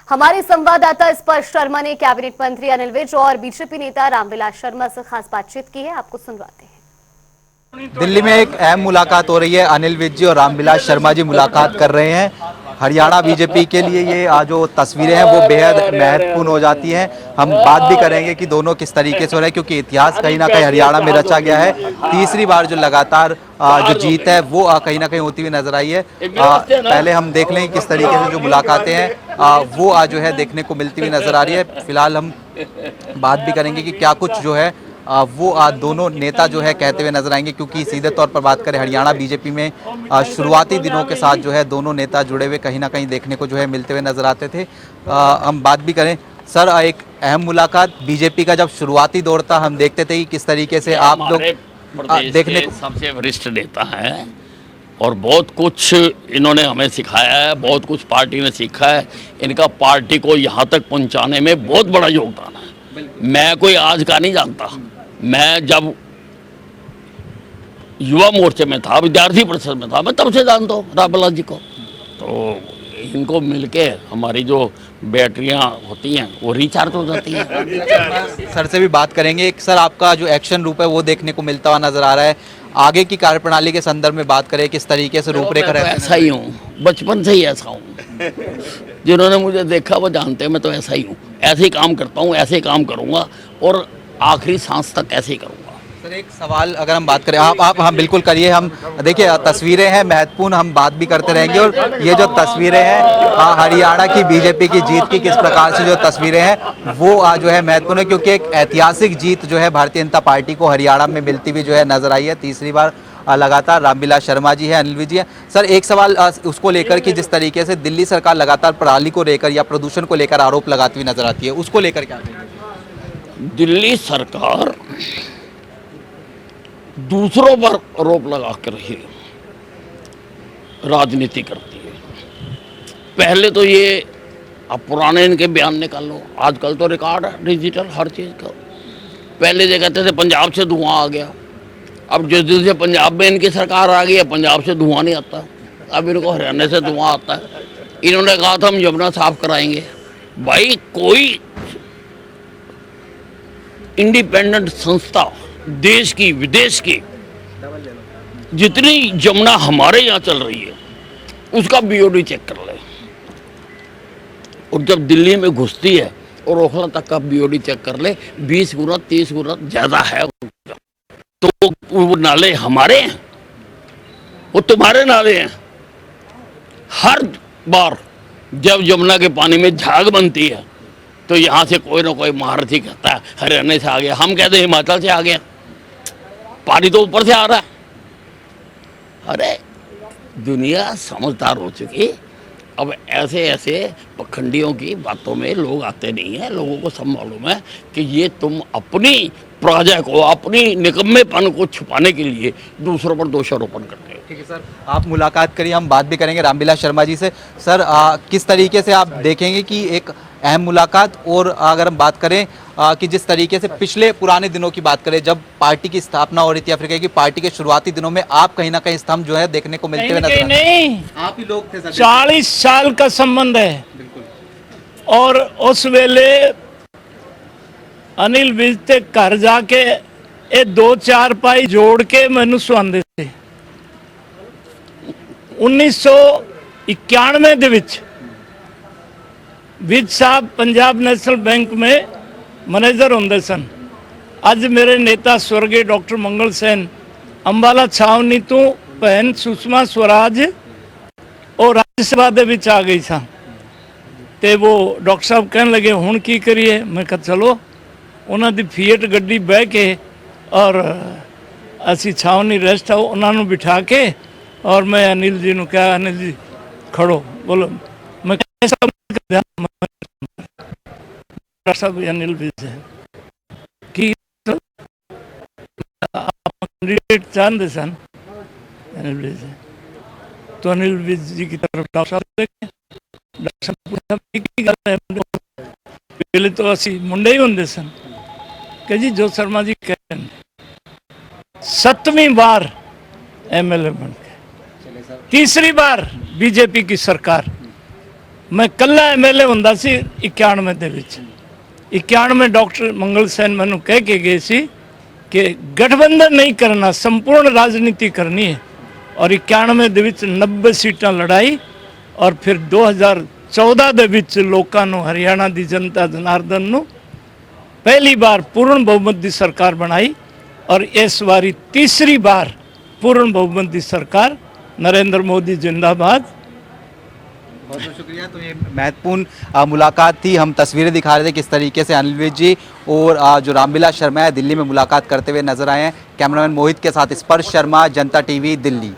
हमारे संवाददाता स्पर्श शर्मा ने कैबिनेट मंत्री अनिल विज और बीजेपी नेता रामविलास शर्मा से खास बातचीत की है। आपको सुनवाते हैं। दिल्ली में एक अहम मुलाकात हो रही है। अनिल विज जी और रामविलास शर्मा जी मुलाकात कर रहे हैं। हरियाणा बीजेपी के लिए ये जो तस्वीरें हैं वो बेहद महत्वपूर्ण हो जाती हैं। हम बात भी करेंगे कि दोनों किस तरीके से हो रहे हैं, क्योंकि इतिहास कहीं ना कहीं हरियाणा में रचा गया है। तीसरी बार जो लगातार जो जीत है वो कहीं ना कहीं होती हुई नजर आई है। पहले हम देख लें किस तरीके से जो मुलाकातें हैं वो आज जो है देखने को मिलती हुई नजर आ रही है। फिलहाल हम बात भी करेंगे कि क्या कुछ जो है वो दोनों नेता जो है कहते हुए नजर आएंगे, क्योंकि सीधे तौर पर बात करें हरियाणा बीजेपी में शुरुआती दिनों के साथ जो है दोनों नेता जुड़े हुए कहीं ना कहीं देखने को जो है मिलते हुए नजर आते थे। हम बात भी करें सर, एक अहम मुलाकात बीजेपी का जब शुरुआती दौर था हम देखते थे कि किस तरीके से आप लोग देखने को सबसे वरिष्ठ नेता हैं और बहुत कुछ इन्होंने हमें सिखाया है, बहुत कुछ पार्टी ने सीखा है। इनका पार्टी को यहाँ तक पहुँचाने में बहुत बड़ा योगदान है। मैं कोई आज का नहीं जानता। मैं जब युवा मोर्चे में था, विद्यार्थी परिषद में था, मैं तब से जानता हूँ रामविलास जी को। तो इनको मिलके हमारी जो बैटरियां होती हैं वो रिचार्ज हो जाती हैं। सर से भी बात करेंगे। एक सर आपका जो एक्शन रूप है वो देखने को मिलता हुआ नजर आ रहा है। आगे की कार्यप्रणाली के संदर्भ में बात करें, किस तरीके से रूपरेखा मैं तो ऐसा ही हूँ, बचपन से ही ऐसा हूँ। जिन्होंने मुझे देखा वो जानते हैं मैं तो ऐसा ही हूँ। ऐसे ही काम करता हूँ, ऐसे ही काम करूँगा और आखिरी सांस तक ऐसे ही करूँगा। सर एक सवाल अगर हम बात करें, आप हम बिल्कुल करिए। हम देखिए तस्वीरें हैं महत्वपूर्ण, हम बात भी करते रहेंगे। और ये जो तस्वीरें हैं हरियाणा की बीजेपी की जीत की किस प्रकार से जो तस्वीरें हैं वो जो है महत्वपूर्ण है, क्योंकि एक ऐतिहासिक जीत जो है भारतीय जनता पार्टी को हरियाणा में मिलती हुई जो है नजर आई है। तीसरी बार लगातार रामविलास शर्मा जी है, अनिल विज जी है। सर एक सवाल उसको लेकर कि जिस तरीके से दिल्ली सरकार लगातार पराली को लेकर या प्रदूषण को लेकर आरोप लगाती हुई नजर आती है, उसको लेकर क्या कहेंगे? दिल्ली सरकार दूसरों पर आरोप लगा कर ही राजनीति करती है। पहले तो ये अब पुराने इनके बयान निकाल लो, आजकल तो रिकॉर्ड है डिजिटल हर चीज़ का। पहले ये कहते थे पंजाब से धुआं आ गया, अब जिस दिन से पंजाब में इनकी सरकार आ गई है पंजाब से धुआं नहीं आता, अब इनको हरियाणा से धुआं आता है। इन्होंने कहा था हम यमुना साफ कराएंगे। भाई कोई इंडिपेंडेंट संस्था देश की विदेश की जितनी यमुना हमारे यहाँ चल रही है उसका बीओडी चेक कर ले, और जब दिल्ली में घुसती है और ओखला तक का बीओडी चेक कर ले, 20 गुना 30 गुना ज़्यादा है। तो वो नाले हमारे हैं, वो तुम्हारे नाले हैं। हर बार जब यमुना के पानी में झाग बनती है तो यहाँ से कोई ना कोई महारथी कहता है हरियाणा से आ गया, हम कहते हैं हिमाचल से आ गया, पानी तो ऊपर से आ रहा है। अरे दुनिया समझदार हो चुकी, अब ऐसे ऐसे पखंडियों की बातों में लोग आते नहीं हैं। लोगों को सब मालूम है कि ये तुम अपनी प्रजा को, अपनी निकम्मेपन को छुपाने के लिए दूसरों पर दोषारोपण करते हो। ठीक है सर, आप मुलाकात करिए, हम बात भी करेंगे रामविलास शर्मा जी से। सर किस तरीके से आप देखेंगे कि एक अहम मुलाकात, और अगर हम बात करें कि जिस तरीके से पिछले पुराने दिनों की बात करें जब पार्टी की स्थापना हो रही थी, अफ्रीका की पार्टी के शुरुआती दिनों में आप कहीं ना कहीं स्तंभ जो है देखने को मिलते हुए नजर नहीं, आप ही लोग थे सर। 40 साल का संबंध है। और उस वेले अनिल विज ते घर जाके ये 2-4 पाई जोड़ के मैनू सुआंदे थे। 1991 ਦੇ ਵਿੱਚ विज साहब पंजाब नेशनल बैंक में मैनेजर होंगे सन। अज मेरे नेता स्वर्गीय डॉक्टर मंगल सैन अंबाला छावनी तो भैन सुषमा स्वराज और राज्यसभा दे विच आ गई सा। ते वो डॉक्टर साहब कहन लगे हुण की करिए। मैं कहा चलो उन्हों की फीएट गड्डी बह के और असी छावनी रेस्ट हाउस उन्होंने बिठा के और मैं अनिल जी ने कहा अनिल जी खड़ो बोलो। मैं सब अनिल विज है कि कैंडिडेट चाहते सन अनिल विज है। तो अनिल विज जी की तरफ डॉक्टर साहब देखे, डॉक्टर साहब पूछा की गल है। पहले तो असी मुंडे ही होंगे सन कि जी जो शर्मा जी कह 7वीं बार एमएलए बन गए, तीसरी बार बीजेपी की सरकार। ਮੈਂ ਕੱਲਾ ਐਮਐਲਏ ਹੁੰਦਾ ਸੀ 91 ਦੇ ਵਿੱਚ। 91 ਡਾਕਟਰ ਮੰਗਲ ਸੈਨ ਮੈਨੂੰ ਕਹਿ ਕੇ ਗਏ ਸੀ ਕਿ ਗਠਬੰਧਨ ਨਹੀਂ ਕਰਨਾ, ਸੰਪੂर्ण ਰਾਜਨੀਤੀ ਕਰਨੀ ਹੈ। ਔਰ 91 ਦੇ ਵਿੱਚ 90 ਸੀਟਾਂ ਲੜਾਈ ਔਰ ਫਿਰ 2014 ਦੇ ਵਿੱਚ ਲੋਕਾਂ ਨੂੰ, ਹਰਿਆਣਾ ਦੀ ਜਨਤਾ ਜਨਾਰਦਨ ਨੂੰ ਪਹਿਲੀ ਵਾਰ ਪੂਰਨ ਬਹੁਮਤ ਦੀ ਸਰਕਾਰ ਬਣਾਈ ਔਰ ਇਸ ਵਾਰੀ ਤੀਸਰੀ ਵਾਰ पूर्ण बहुमत की सरकार। नरेंद्र मोदी जिंदाबाद। बहुत बहुत शुक्रिया। तो ये महत्वपूर्ण मुलाकात थी। हम तस्वीरें दिखा रहे थे किस तरीके से अनिल विज जी और जो रामविलास शर्मा है दिल्ली में मुलाकात करते हुए नजर आए हैं। कैमरामैन मोहित के साथ स्पर्श शर्मा, जनता टीवी, दिल्ली।